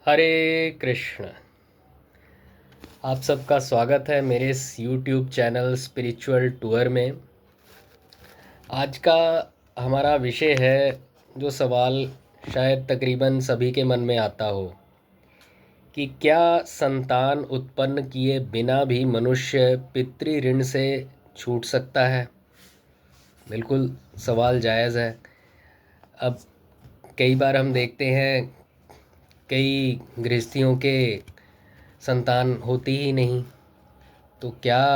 हरे कृष्ण। आप सबका स्वागत है मेरे इस YouTube चैनल स्पिरिचुअल टूर में। आज का हमारा विषय है जो सवाल शायद तकरीबन सभी के मन में आता हो कि क्या संतान उत्पन्न किए बिना भी मनुष्य पितृ ऋण से छूट सकता है। बिल्कुल सवाल जायज़ है। अब कई बार हम देखते हैं कई गृहस्थियों के संतान होती ही नहीं, तो क्या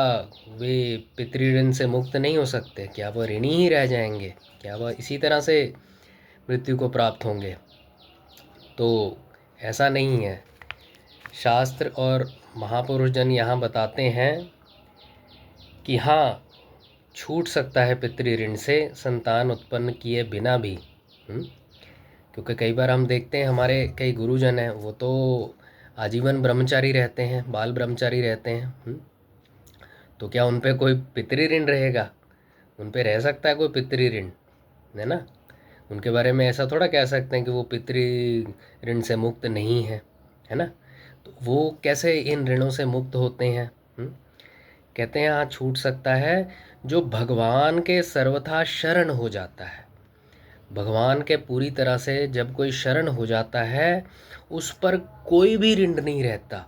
वे पितृ ऋण से मुक्त नहीं हो सकते? क्या वह ऋणी ही रह जाएंगे? क्या वह इसी तरह से मृत्यु को प्राप्त होंगे? तो ऐसा नहीं है। शास्त्र और महापुरुष जन यहाँ बताते हैं कि हाँ, छूट सकता है पितृ ऋण से संतान उत्पन्न किए बिना भी। क्योंकि कई बार हम देखते हैं हमारे कई गुरुजन हैं, वो तो आजीवन ब्रह्मचारी रहते हैं, बाल ब्रह्मचारी रहते हैं। तो क्या उन पे कोई पितृ ऋण रहेगा? उन पे रह सकता है कोई पितृ ऋण, है ना? उनके बारे में ऐसा थोड़ा कह सकते हैं कि वो पितृ ऋण से मुक्त नहीं है, है ना? तो वो कैसे इन ऋणों से मुक्त होते हैं? कहते हैं हाँ, छूट सकता है जो भगवान के सर्वथा शरण हो जाता है। भगवान के पूरी तरह से जब कोई शरण हो जाता है, उस पर कोई भी ऋण नहीं रहता।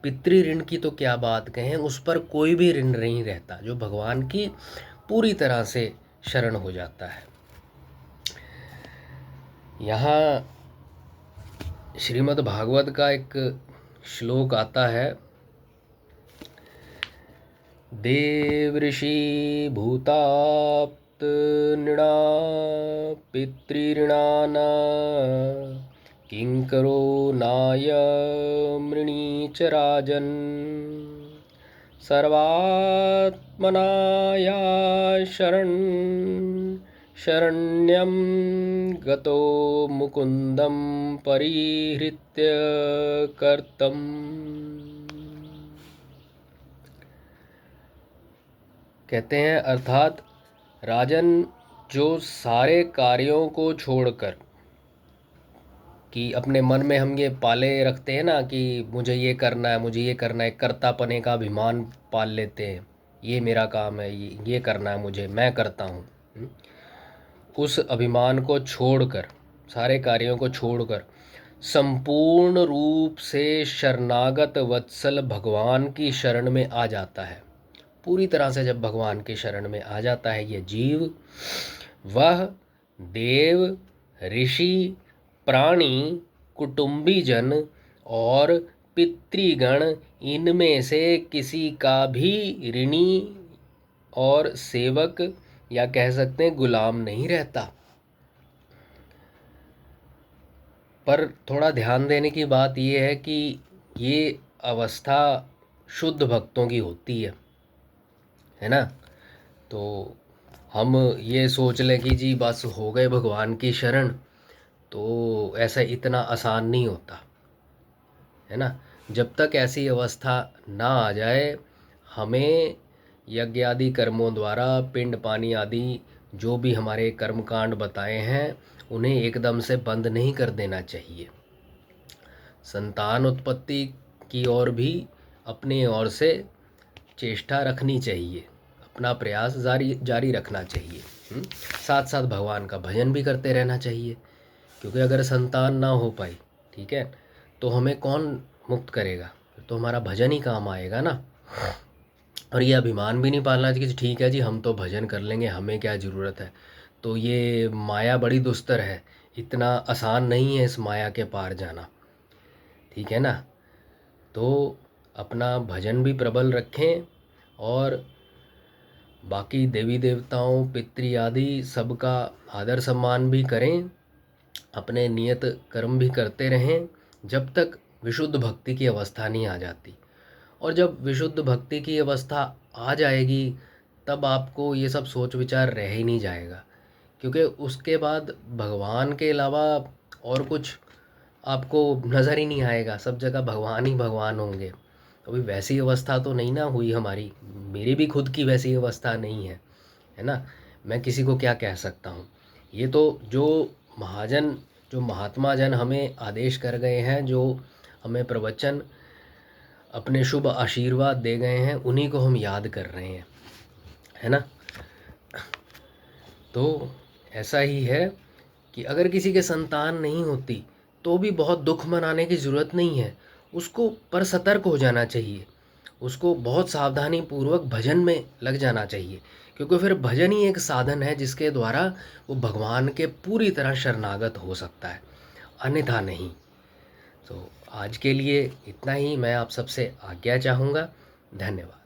पितृ ऋण की तो क्या बात कहें, उस पर कोई भी ऋण नहीं रहता जो भगवान की पूरी तरह से शरण हो जाता है। यहाँ श्रीमद् भागवत का एक श्लोक आता है, देव ऋषि भूताप्त नृणा पितृऋणाना किंकरो नाय मृणी च राजन् सर्वात्मनाया शरण्यं गतो मुकुंदं परिहृत्य कर्तम्। कहते हैं अर्थात राजन, जो सारे कार्यों को छोड़कर, कि अपने मन में हम ये पाले रखते हैं ना कि मुझे ये करना है, मुझे ये करना है, कर्तापने का अभिमान पाल लेते हैं, ये मेरा काम है, ये करना है मुझे, मैं करता हूँ। उस अभिमान को छोड़कर, सारे कार्यों को छोड़कर संपूर्ण रूप से शरणागत वत्सल भगवान की शरण में आ जाता है। पूरी तरह से जब भगवान की शरण में आ जाता है ये जीव, वह देव, ऋषि, प्राणी, कुटुंबीजन और पितृगण, इनमें से किसी का भी ऋणी और सेवक या कह सकते हैं गुलाम नहीं रहता। पर थोड़ा ध्यान देने की बात यह है कि ये अवस्था शुद्ध भक्तों की होती है ना? तो हम ये सोच लें कि जी बस हो गए भगवान की शरण, तो ऐसा इतना आसान नहीं होता, है ना? जब तक ऐसी अवस्था ना आ जाए, हमें यज्ञ आदि कर्मों द्वारा पिंड पानी आदि जो भी हमारे कर्मकांड बताए हैं, उन्हें एकदम से बंद नहीं कर देना चाहिए। संतान उत्पत्ति की ओर भी अपनी ओर से चेष्टा रखनी चाहिए, अपना प्रयास जारी रखना चाहिए। साथ साथ भगवान का भजन भी करते रहना चाहिए, क्योंकि अगर संतान ना हो पाई, ठीक है, तो हमें कौन मुक्त करेगा? तो हमारा भजन ही काम आएगा ना। और ये अभिमान भी नहीं पालना चाहिए कि ठीक है जी, हम तो भजन कर लेंगे, हमें क्या ज़रूरत है। तो ये माया बड़ी दुस्तर है, इतना आसान नहीं है इस माया के पार जाना, ठीक है ना? तो अपना भजन भी प्रबल रखें और बाकी देवी देवताओं, पितृ आदि सबका आदर सम्मान भी करें, अपने नियत कर्म भी करते रहें, जब तक विशुद्ध भक्ति की अवस्था नहीं आ जाती। और जब विशुद्ध भक्ति की अवस्था आ जाएगी, तब आपको ये सब सोच विचार रह ही नहीं जाएगा, क्योंकि उसके बाद भगवान के अलावा और कुछ आपको नज़र ही नहीं आएगा। सब जगह भगवान ही भगवान होंगे। अभी वैसी अवस्था तो नहीं ना हुई हमारी, मेरी भी खुद की वैसी अवस्था नहीं है ना? मैं किसी को क्या कह सकता हूँ? ये तो जो महाजन, जो महात्मा जन हमें आदेश कर गए हैं, जो हमें प्रवचन अपने शुभ आशीर्वाद दे गए हैं, उन्हीं को हम याद कर रहे हैं, है ना। तो ऐसा ही है कि अगर किसी के संतान नहीं होती तो भी बहुत दुख मनाने की ज़रूरत नहीं है, उसको पर सतर्क हो जाना चाहिए, उसको बहुत सावधानी पूर्वक भजन में लग जाना चाहिए, क्योंकि फिर भजन ही एक साधन है जिसके द्वारा वो भगवान के पूरी तरह शरणागत हो सकता है, अन्यथा नहीं। तो आज के लिए इतना ही, मैं आप सबसे आज्ञा चाहूँगा। धन्यवाद।